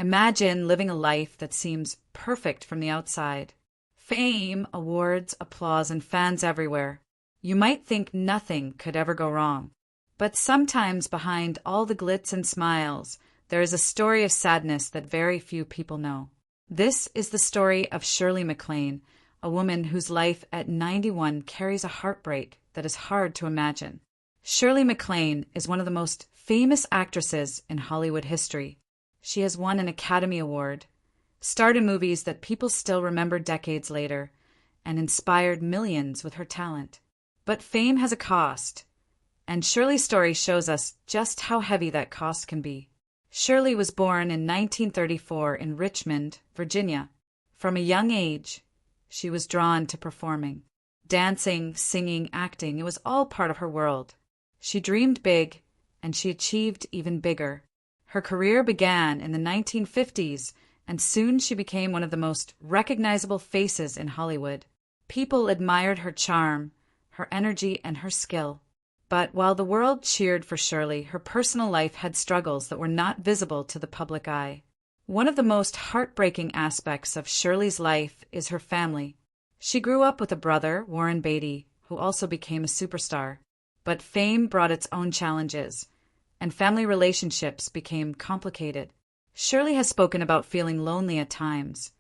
Imagine living a life that seems perfect from the outside. Fame, awards, applause, and fans everywhere. You might think nothing could ever go wrong. But sometimes behind all the glitz and smiles, there is a story of sadness that very few people know. This is the story of Shirley MacLaine, a woman whose life at 91 carries a heartbreak that is hard to imagine. Shirley MacLaine is one of the most famous actresses in Hollywood history. She has won an Academy Award, starred in movies that people still remember decades later, and inspired millions with her talent. But fame has a cost, and Shirley's story shows us just how heavy that cost can be. Shirley was born in 1934 in Richmond, Virginia. From a young age, she was drawn to performing. Dancing, singing, acting, it was all part of her world. She dreamed big, and she achieved even bigger. Her career began in the 1950s, and soon she became one of the most recognizable faces in Hollywood. People admired her charm, her energy, and her skill. But while the world cheered for Shirley, her personal life had struggles that were not visible to the public eye. One of the most heartbreaking aspects of Shirley's life is her family. She grew up with a brother, Warren Beatty, who also became a superstar. But fame brought its own challenges, and family relationships became complicated. Shirley has spoken about feeling lonely at times,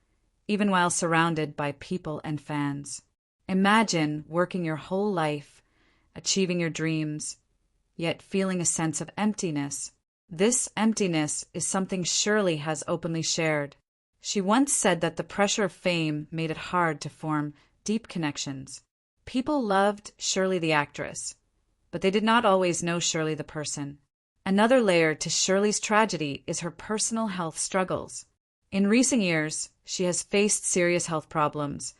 even while surrounded by people and fans. Imagine working your whole life, achieving your dreams, yet feeling a sense of emptiness. This emptiness is something Shirley has openly shared. She once said that the pressure of fame made it hard to form deep connections. People loved Shirley the actress, but they did not always know Shirley the person. Another layer to Shirley's tragedy is her personal health struggles. In recent years, she has faced serious health problems,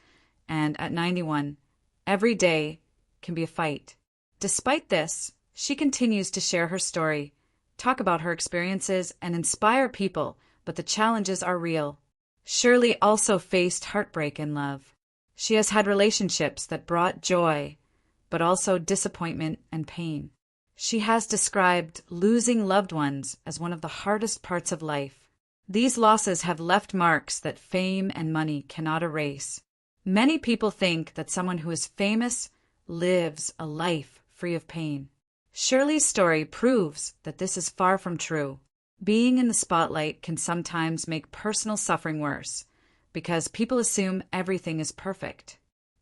and at 91, every day can be a fight. Despite this, she continues to share her story, talk about her experiences, and inspire people, but the challenges are real. Shirley also faced heartbreak in love. She has had relationships that brought joy, but also disappointment and pain. She has described losing loved ones as one of the hardest parts of life. These losses have left marks that fame and money cannot erase. Many people think that someone who is famous lives a life free of pain. Shirley's story proves that this is far from true. Being in the spotlight can sometimes make personal suffering worse, because people assume everything is perfect.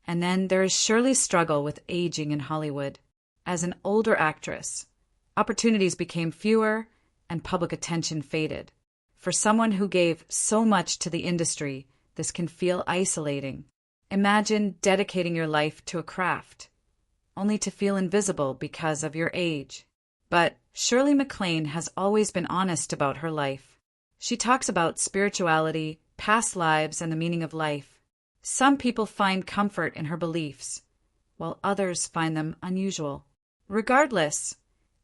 And then there is Shirley's struggle with aging in Hollywood. As an older actress, opportunities became fewer and public attention faded. For someone who gave so much to the industry, this can feel isolating. Imagine dedicating your life to a craft, only to feel invisible because of your age. But Shirley MacLaine has always been honest about her life. She talks about spirituality, past lives, and the meaning of life. Some people find comfort in her beliefs, while others find them unusual. Regardless,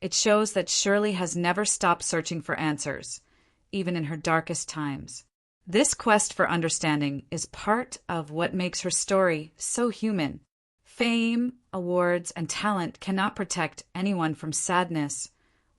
it shows that Shirley has never stopped searching for answers, even in her darkest times. This quest for understanding is part of what makes her story so human. Fame, awards, and talent cannot protect anyone from sadness,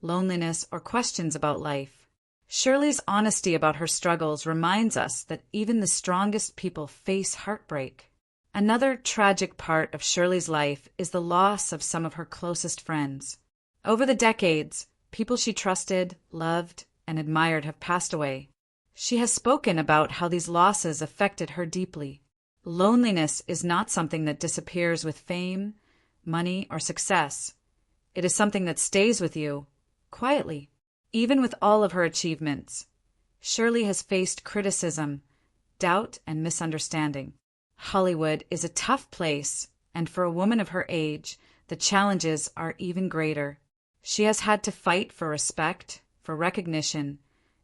loneliness, or questions about life. Shirley's honesty about her struggles reminds us that even the strongest people face heartbreak. Another tragic part of Shirley's life is the loss of some of her closest friends. Over the decades, people she trusted, loved, and admired have passed away. She has spoken about how these losses affected her deeply. Loneliness is not something that disappears with fame, money, or success. It is something that stays with you, quietly. Even with all of her achievements, Shirley has faced criticism, doubt, and misunderstanding. Hollywood is a tough place, and for a woman of her age, the challenges are even greater. She has had to fight for respect, for recognition,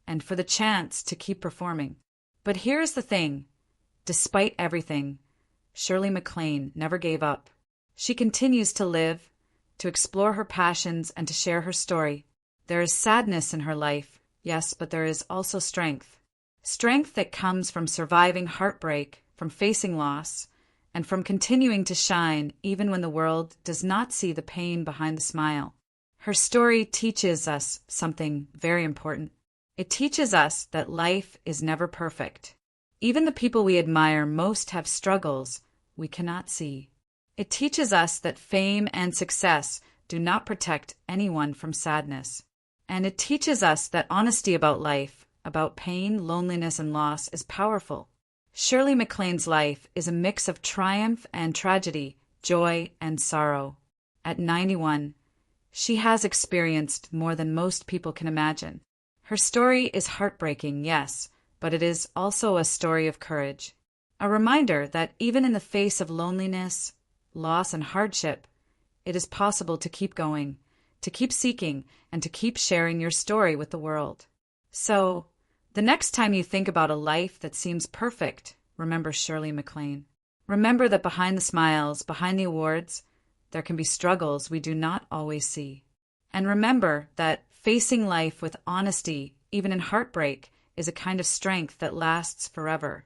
and for the chance to keep performing. But here's the thing. Despite everything, Shirley MacLaine never gave up. She continues to live, to explore her passions, and to share her story. There is sadness in her life, yes, but there is also strength. Strength that comes from surviving heartbreak, from facing loss, and from continuing to shine even when the world does not see the pain behind the smile. Her story teaches us something very important. It teaches us that life is never perfect. Even the people we admire most have struggles we cannot see. It teaches us that fame and success do not protect anyone from sadness. And it teaches us that honesty about life, about pain, loneliness, and loss is powerful. Shirley MacLaine's life is a mix of triumph and tragedy, joy and sorrow. At 91, she has experienced more than most people can imagine. Her story is heartbreaking, yes, but it is also a story of courage. A reminder that even in the face of loneliness, loss, and hardship, it is possible to keep going, to keep seeking, and to keep sharing your story with the world. So, the next time you think about a life that seems perfect, remember Shirley MacLaine. Remember that behind the smiles, behind the awards, there can be struggles we do not always see. And remember that facing life with honesty, even in heartbreak, is a kind of strength that lasts forever.